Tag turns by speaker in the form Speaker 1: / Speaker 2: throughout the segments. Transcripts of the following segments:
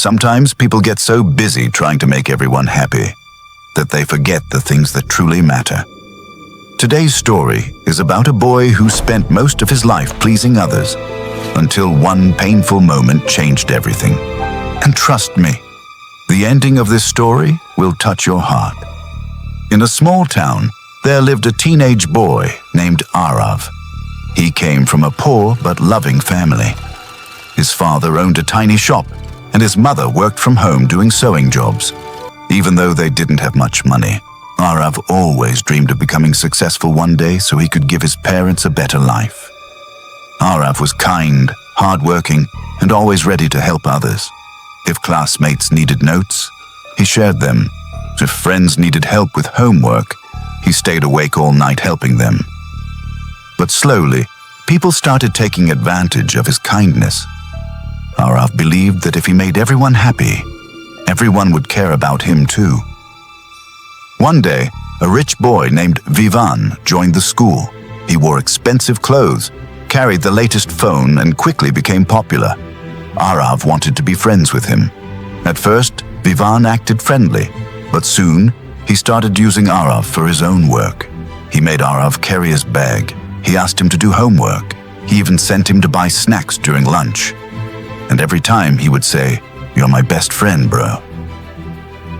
Speaker 1: Sometimes people get so busy trying to make everyone happy that they forget the things that truly matter. Today's story is about a boy who spent most of his life pleasing others until one painful moment changed everything. And trust me, the ending of this story will touch your heart. In a small town, there lived a teenage boy named Arav. He came from a poor but loving family. His father owned a tiny shop, and his mother worked from home doing sewing jobs. Even though they didn't have much money, Arav always dreamed of becoming successful one day so he could give his parents a better life. Arav was kind, hardworking, and always ready to help others. If classmates needed notes, he shared them. If friends needed help with homework, he stayed awake all night helping them. But slowly, people started taking advantage of his kindness. Arav believed that if he made everyone happy, everyone would care about him too. One day, a rich boy named Vivan joined the school. He wore expensive clothes, carried the latest phone, and quickly became popular. Arav wanted to be friends with him. At first, Vivan acted friendly, but soon he started using Arav for his own work. He made Arav carry his bag. He asked him to do homework. He even sent him to buy snacks during lunch. And every time he would say, "You're my best friend, bro."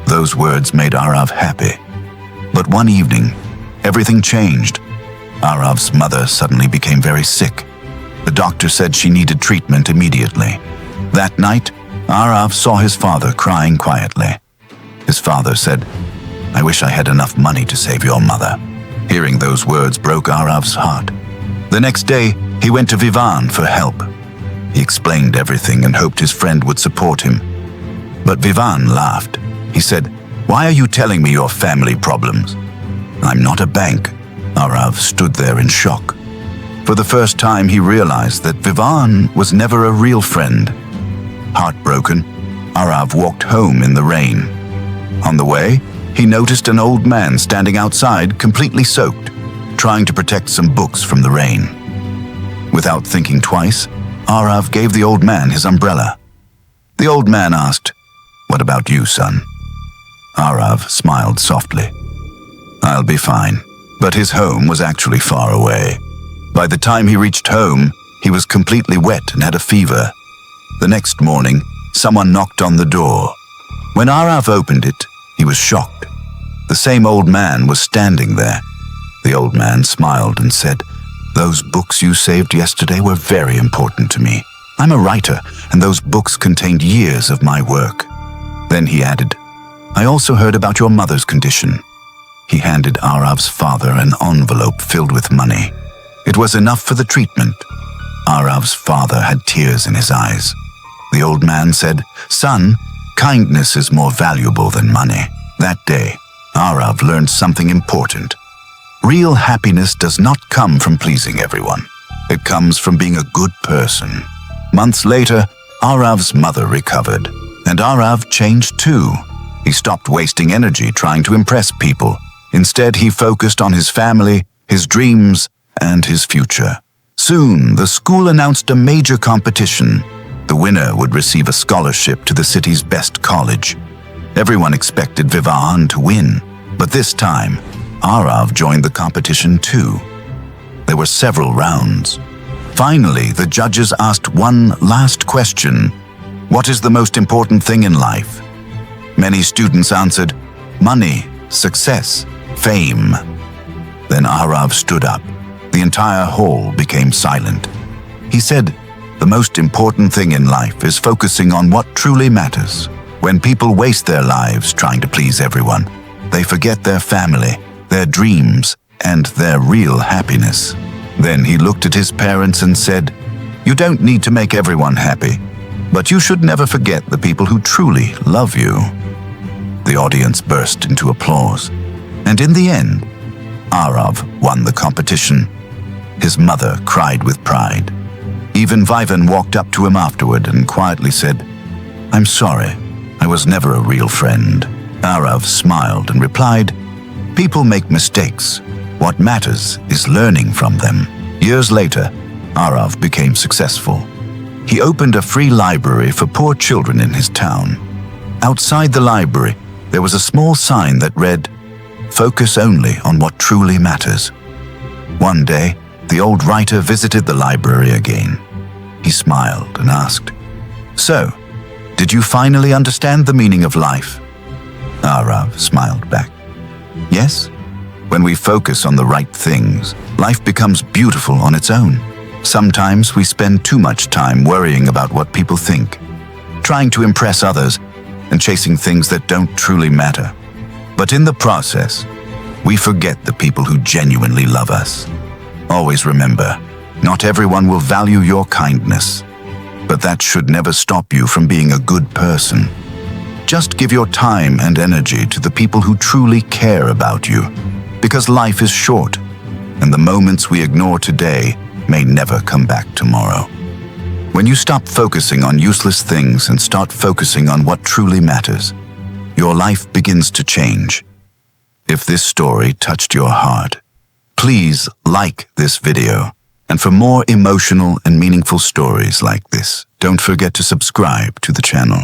Speaker 1: Those words made Arav happy. But one evening, everything changed. Arav's mother suddenly became very sick. The doctor said she needed treatment immediately. That night, Arav saw his father crying quietly. His father said, "I wish I had enough money to save your mother." Hearing those words broke Arav's heart. The next day, he went to Vivan for help. He explained everything and hoped his friend would support him. But Vivan laughed. He said, "Why are you telling me your family problems?" "I'm not a bank." Arav stood there in shock. For the first time, he realized that Vivan was never a real friend. Heartbroken, Arav walked home in the rain. On the way, he noticed an old man standing outside, completely soaked, trying to protect some books from the rain. Without thinking twice, Arav gave the old man his umbrella. The old man asked, "What about you, son?" Arav smiled softly. "I'll be fine." But his home was actually far away. By the time he reached home, he was completely wet and had a fever. The next morning, someone knocked on the door. When Arav opened it, he was shocked. The same old man was standing there. The old man smiled and said, "Those books you saved yesterday were very important to me. I'm a writer, and those books contained years of my work." Then he added, "I also heard about your mother's condition." He handed Arav's father an envelope filled with money. It was enough for the treatment. Arav's father had tears in his eyes. The old man said, "Son, kindness is more valuable than money." That day, Arav learned something important. Real happiness does not come from pleasing everyone. It comes from being a good person. Months later, Arav's mother recovered, and Arav changed too. He stopped wasting energy trying to impress people. Instead, he focused on his family, his dreams, and his future. Soon, the school announced a major competition. The winner would receive a scholarship to the city's best college. Everyone expected Vivan to win, but this time, Arav joined the competition too. There were several rounds. Finally, the judges asked one last question. What is the most important thing in life? Many students answered, money, success, fame. Then Arav stood up. The entire hall became silent. He said, the most important thing in life is focusing on what truly matters. When people waste their lives trying to please everyone, they forget their family, their dreams, and their real happiness. Then he looked at his parents and said, you don't need to make everyone happy, but you should never forget the people who truly love you. The audience burst into applause, and in the end, Arav won the competition. His mother cried with pride. Even Vivan walked up to him afterward and quietly said, I'm sorry, I was never a real friend. Arav smiled and replied, people make mistakes. What matters is learning from them. Years later, Arav became successful. he opened a free library for poor children in his town. Outside the library, there was a small sign that read, "Focus only on what truly matters." One day, the old writer visited the library again. He smiled and asked, "So, did you finally understand the meaning of life?" Arav smiled back. "Yes. When we focus on the right things, life becomes beautiful on its own. Sometimes we spend too much time worrying about what people think, trying to impress others, and chasing things that don't truly matter. But in the process, we forget the people who genuinely love us. Always remember, not everyone will value your kindness, but that should never stop you from being a good person. Just give your time and energy to the people who truly care about you, because life is short, and the moments we ignore today may never come back tomorrow. When you stop focusing on useless things and start focusing on what truly matters, your life begins to change. If this story touched your heart, please like this video. And for more emotional and meaningful stories like this, don't forget to subscribe to the channel.